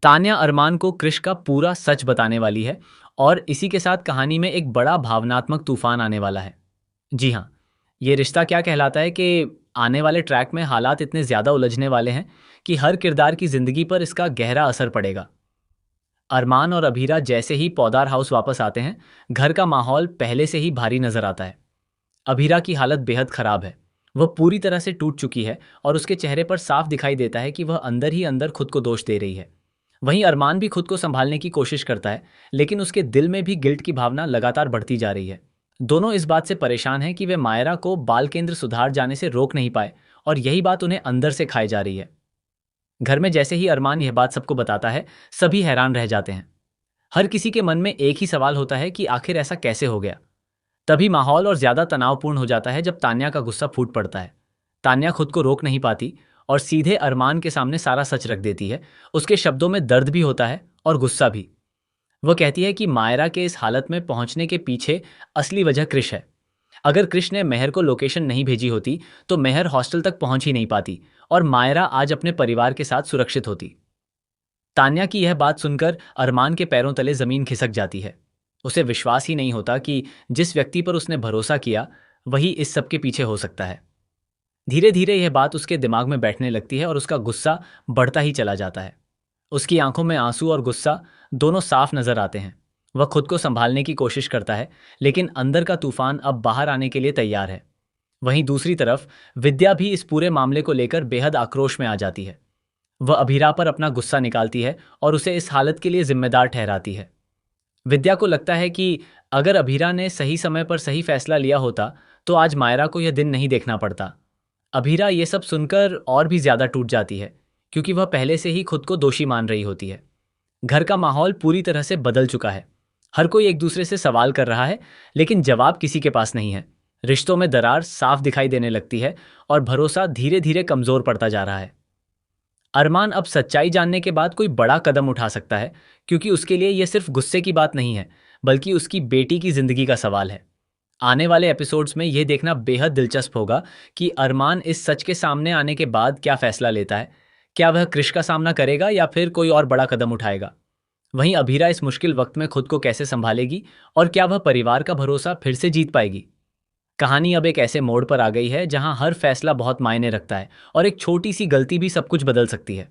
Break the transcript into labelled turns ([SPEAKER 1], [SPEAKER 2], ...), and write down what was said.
[SPEAKER 1] तान्या अरमान को कृष का पूरा सच बताने वाली है और इसी के साथ कहानी में एक बड़ा भावनात्मक तूफान आने वाला है। जी हाँ, ये रिश्ता क्या कहलाता है कि आने वाले ट्रैक में हालात इतने ज़्यादा उलझने वाले हैं कि हर किरदार की ज़िंदगी पर इसका गहरा असर पड़ेगा। अरमान और अभीरा जैसे ही पौदार हाउस वापस आते हैं, घर का माहौल पहले से ही भारी नजर आता है। अभीरा की हालत बेहद खराब है। वह पूरी तरह से टूट चुकी है और उसके चेहरे पर साफ दिखाई देता है कि वह अंदर ही अंदर खुद को दोष दे रही है। वहीं अरमान भी खुद को संभालने की कोशिश करता है, लेकिन उसके दिल में भी गिल्ट की भावना लगातार बढ़ती जा रही है। दोनों इस बात से परेशान हैं कि वे मायरा को बाल केंद्र सुधार जाने से रोक नहीं पाए और यही बात उन्हें अंदर से खाई जा रही है। घर में जैसे ही अरमान यह बात सबको बताता है, सभी हैरान रह जाते हैं। हर किसी के मन में एक ही सवाल होता है कि आखिर ऐसा कैसे हो गया। तभी माहौल और ज्यादा तनावपूर्ण हो जाता है जब तान्या का गुस्सा फूट पड़ता है। तान्या खुद को रोक नहीं पाती और सीधे अरमान के सामने सारा सच रख देती है। उसके शब्दों में दर्द भी होता है और गुस्सा भी। वह कहती है कि मायरा के इस हालत में पहुंचने के पीछे असली वजह कृष है। अगर कृष ने मेहर को लोकेशन नहीं भेजी होती तो मेहर हॉस्टल तक पहुंच ही नहीं पाती और मायरा आज अपने परिवार के साथ सुरक्षित होती। तान्या की यह बात सुनकर अरमान के पैरों तले जमीन खिसक जाती है। उसे विश्वास ही नहीं होता कि जिस व्यक्ति पर उसने भरोसा किया वही इस सब के पीछे हो सकता है। धीरे धीरे यह बात उसके दिमाग में बैठने लगती है और उसका गुस्सा बढ़ता ही चला जाता है। उसकी आंखों में आंसू और गुस्सा दोनों साफ नजर आते हैं। वह खुद को संभालने की कोशिश करता है, लेकिन अंदर का तूफान अब बाहर आने के लिए तैयार है। वहीं दूसरी तरफ विद्या भी इस पूरे मामले को लेकर बेहद आक्रोश में आ जाती है। वह अभीरा पर अपना गुस्सा निकालती है और उसे इस हालत के लिए जिम्मेदार ठहराती है। विद्या को लगता है कि अगर अभीरा ने सही समय पर सही फैसला लिया होता तो आज मायरा को यह दिन नहीं देखना पड़ता। अभीरा ये सब सुनकर और भी ज्यादा टूट जाती है, क्योंकि वह पहले से ही खुद को दोषी मान रही होती है। घर का माहौल पूरी तरह से बदल चुका है। हर कोई एक दूसरे से सवाल कर रहा है, लेकिन जवाब किसी के पास नहीं है। रिश्तों में दरार साफ दिखाई देने लगती है और भरोसा धीरे धीरे कमजोर पड़ता जा रहा है। अरमान अब सच्चाई जानने के बाद कोई बड़ा कदम उठा सकता है, क्योंकि उसके लिए यह सिर्फ गुस्से की बात नहीं है, बल्कि उसकी बेटी की जिंदगी का सवाल है। आने वाले एपिसोड्स में यह देखना बेहद दिलचस्प होगा कि अरमान इस सच के सामने आने के बाद क्या फैसला लेता है। क्या वह कृष का सामना करेगा या फिर कोई और बड़ा कदम उठाएगा। वहीं अभीरा इस मुश्किल वक्त में खुद को कैसे संभालेगी और क्या वह परिवार का भरोसा फिर से जीत पाएगी। कहानी अब एक ऐसे मोड़ पर आ गई है जहां हर फैसला बहुत मायने रखता है और एक छोटी सी गलती भी सब कुछ बदल सकती है।